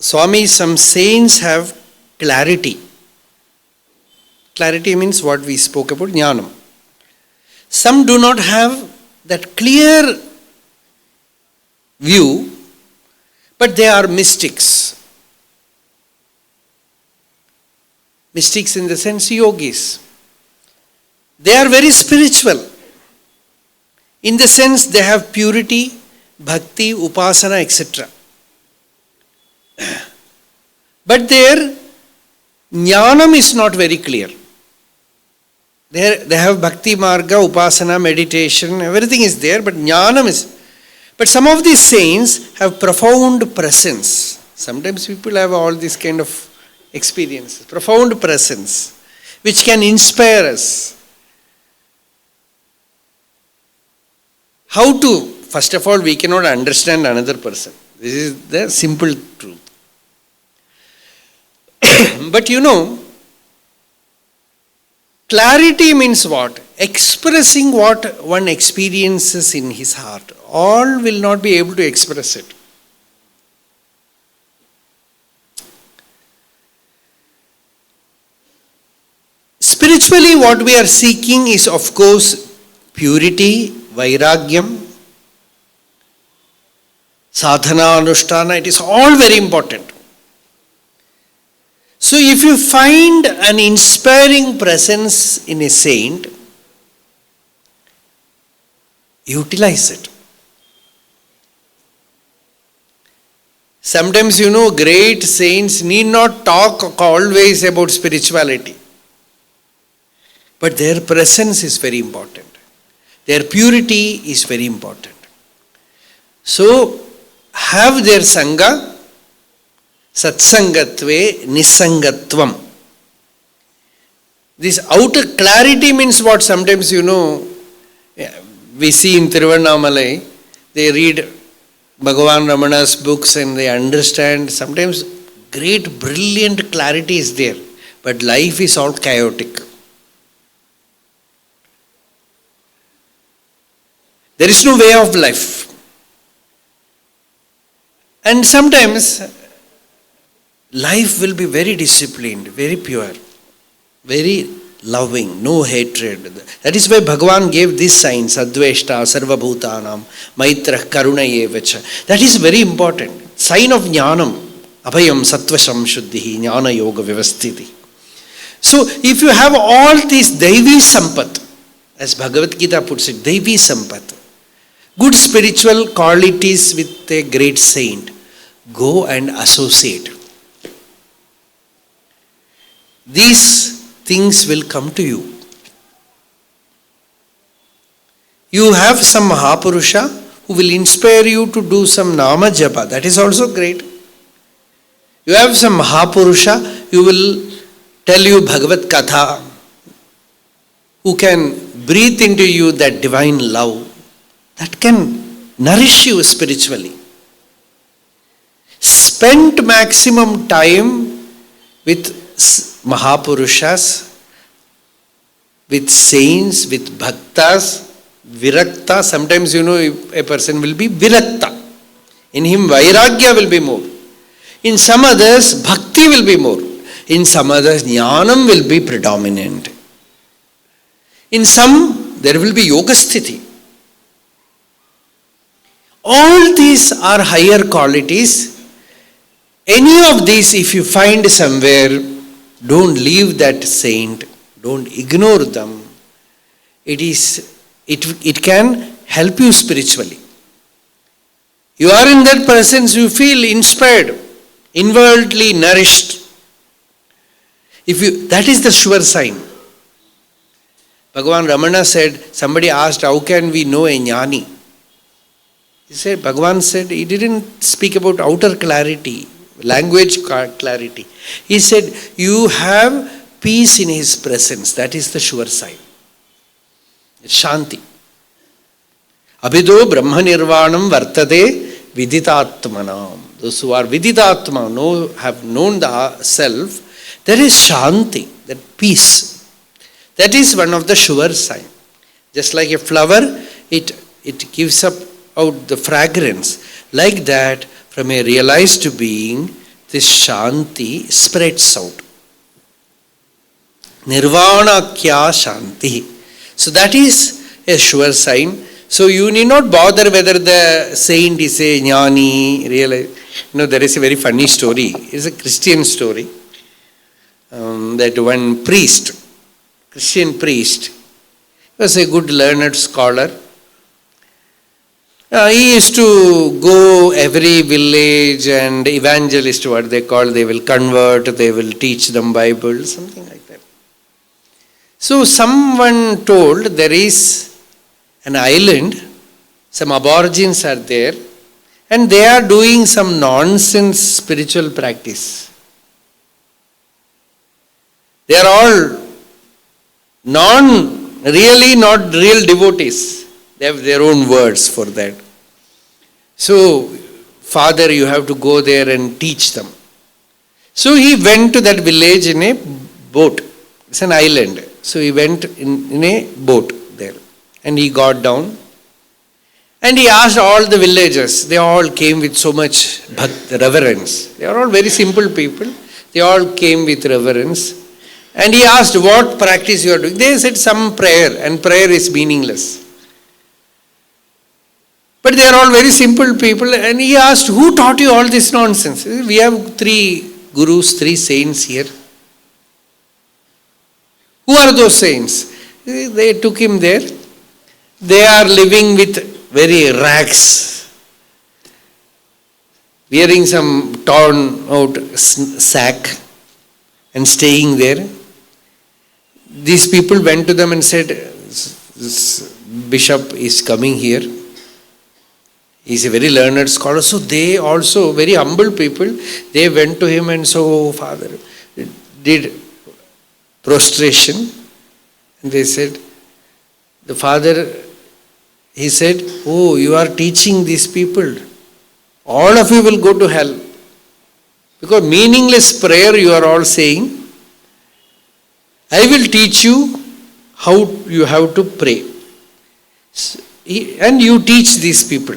Swami, some saints have clarity. Clarity means what we spoke about, jnanam. Some do not have that clear view, but they are mystics. Mystics in the sense yogis. They are very spiritual. In the sense they have purity, bhakti, upasana, etc. But their jnanam is not very clear. They have bhakti marga, upasana, meditation, everything is there, but jnanam is. But some of these saints have profound presence. Sometimes people have all this kind of experiences, profound presence, which can inspire us. How to? First of all, we cannot understand another person. This is the simple truth. But clarity means what? Expressing what one experiences in his heart. All will not be able to express it. Spiritually, what we are seeking is, of course, purity, vairagyam, sadhana, anushtana. It is all very important. So if you find an inspiring presence in a saint, utilize it. Sometimes great saints need not talk always about spirituality. But their presence is very important. Their purity is very important. So have their sangha. Satsangatve nisangatvam. This outer clarity means what? Sometimes we see in Tiruvannamalai, they read Bhagavan Ramana's books and they understand. Sometimes great brilliant clarity is there, but life is all chaotic. There is no way of life. And sometimes life will be very disciplined, very pure, very loving, no hatred. That is why Bhagavan gave this sign, Sadveshta, Sarvabhutanam, Maitra, Karuna Yevacha. That is very important. Sign of Jnanam, Abhayam, Sattvasham, Shuddhihi, Jnana Yoga Vyavasthiti. So if you have all these Devi Sampat, as Bhagavad Gita puts it, Devi Sampat, good spiritual qualities with a great saint, go and associate. These things will come to you. You have some Mahapurusha who will inspire you to do some Nama Japa. That is also great. You have some Mahapurusha who will tell you Bhagavad Katha, who can breathe into you that divine love. That can nourish you spiritually. Spend maximum time with Mahapurushas, with saints, with bhaktas, virakta. Sometimes a person will be virakta. In him vairagya will be more. In some others bhakti will be more. In some others jnanam will be predominant. In some there will be yoga sthiti. All these are higher qualities. Any of these if you find somewhere, don't leave that saint, don't ignore them. It can help you spiritually. You are in that presence, you feel inspired, inwardly nourished. That is the sure sign. Bhagavan Ramana said, somebody asked, how can we know a jnani? Bhagavan said, he didn't speak about outer clarity, language clarity. He said, you have peace in his presence. That is the sure sign. It's Shanti. Abhido Brahma Nirvanam Vartade Viditatmanam. Those who are Viditatma, have known the self, there is Shanti, that peace. That is one of the sure sign. Just like a flower, it gives up out the fragrance. Like that, from a realized being, this Shanti spreads out. Nirvana kya Shanti. So that is a sure sign. So you need not bother whether the saint is a jnani, real. There is a very funny story. It's a Christian story. That one priest, Christian priest, was a good learned scholar. He used to go every village and evangelist, what they call, they will convert, they will teach them Bible, something like that. So someone told there is an island, some aborigines are there, and they are doing some nonsense spiritual practice. They are all really not real devotees. They have their own words for that. So, Father, you have to go there and teach them. So he went to that village in a boat. It's an island. So he went in a boat there. And he got down. And he asked all the villagers. They all came with so much reverence. They are all very simple people. They all came with reverence. And he asked, what practice you are doing? They said some prayer, and prayer is meaningless. But they are all very simple people. And he asked, who taught you all this nonsense? We have 3 gurus, 3 saints here. Who are those saints? They took him there. They are living with very rags, wearing some torn out sack and staying there. These people went to them and said, this bishop is coming here. He is a very learned scholar. So they also, very humble people, they went to him and so, Father, did prostration. And they said, the Father, he said, oh, you are teaching these people. All of you will go to hell. Because meaningless prayer you are all saying. I will teach you how you have to pray. And you teach these people.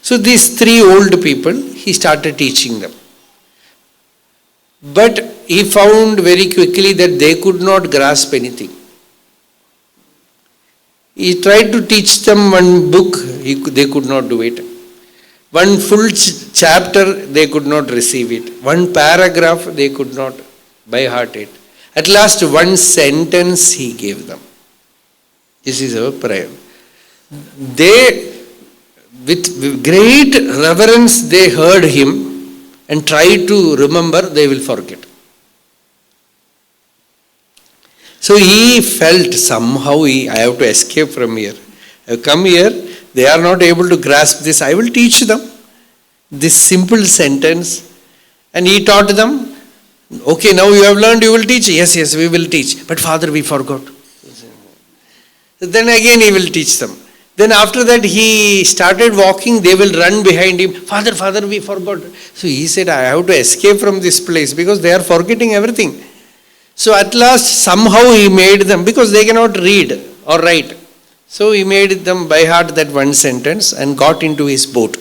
So these 3 old people, he started teaching them. But he found very quickly that they could not grasp anything. He tried to teach them one book, they could not do it. One full chapter, they could not receive it. One paragraph, they could not by heart it. At last, one sentence he gave them. This is our prayer. They, with great reverence, they heard him and tried to remember, they will forget. So he felt somehow, I have to escape from here. I have come here, they are not able to grasp this. I will teach them this simple sentence. And he taught them, okay, now you have learned, you will teach. Yes, yes, we will teach. But Father, we forgot. Then again he will teach them. Then after that he started walking, they will run behind him. Father, Father, we forgot. So he said, I have to escape from this place because they are forgetting everything. So at last somehow he made them, because they cannot read or write. So he made them by heart that one sentence and got into his boat.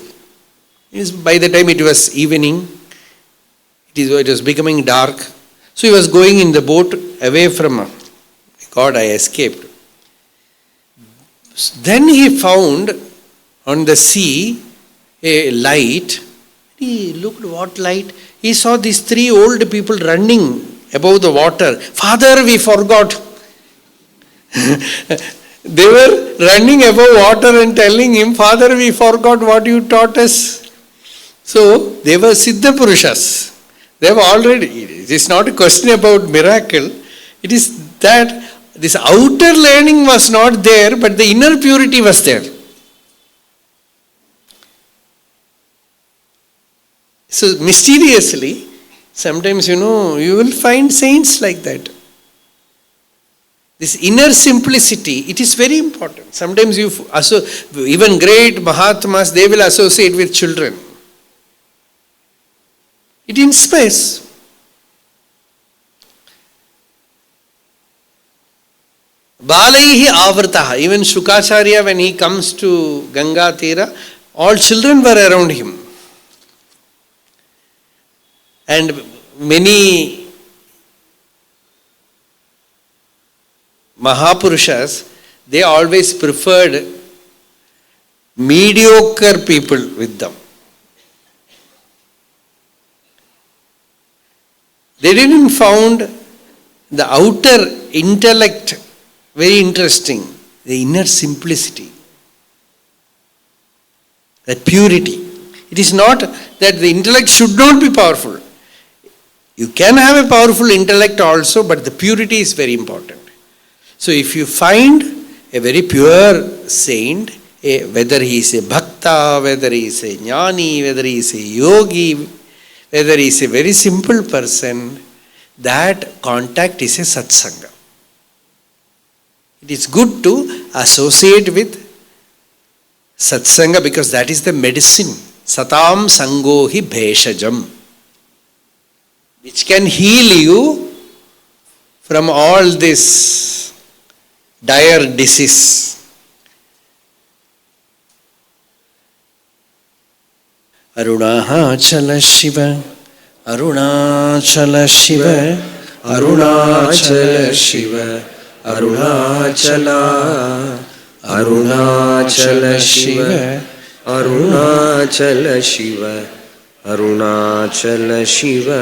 By the time it was evening, it was becoming dark. So he was going in the boat away from God, I escaped. Then he found on the sea a light. He looked, what light? He saw these 3 old people running above the water. Father, we forgot. They were running above water and telling him, Father, we forgot what you taught us. So they were Siddha Purushas. They have already, it is not a question about miracle. It is that this outer learning was not there, but the inner purity was there. So mysteriously, sometimes you will find saints like that. This inner simplicity, it is very important. Sometimes even great Mahatmas, they will associate with children. It inspires. Balaihi avrtaha. Even Shukacharya, when he comes to Ganga Tira, all children were around him. And many Mahapurushas, they always preferred mediocre people with them. They didn't found the outer intellect very interesting, the inner simplicity, that purity. It is not that the intellect should not be powerful. You can have a powerful intellect also, but the purity is very important. So if you find a very pure saint, whether he is a bhakta, whether he is a jnani, whether he is a yogi, whether he is a very simple person, that contact is a satsanga. It is good to associate with satsanga because that is the medicine. Satam sango hi bheshajam, which can heal you from all this dire disease. Arunachala Shiva, Arunachala Shiva, Arunachala Shiva, Arunachala, Arunachala Shiva, Arunachala Shiva, Arunachala Shiva,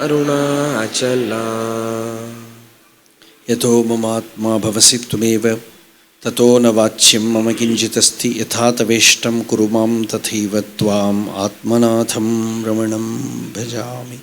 Arunachala. Yato mamatma bhavasi tumeva tato na vachyam mama kinjitasti yathataveshtam kurumam tathaiva tvam atmanatham ramanam bhajami.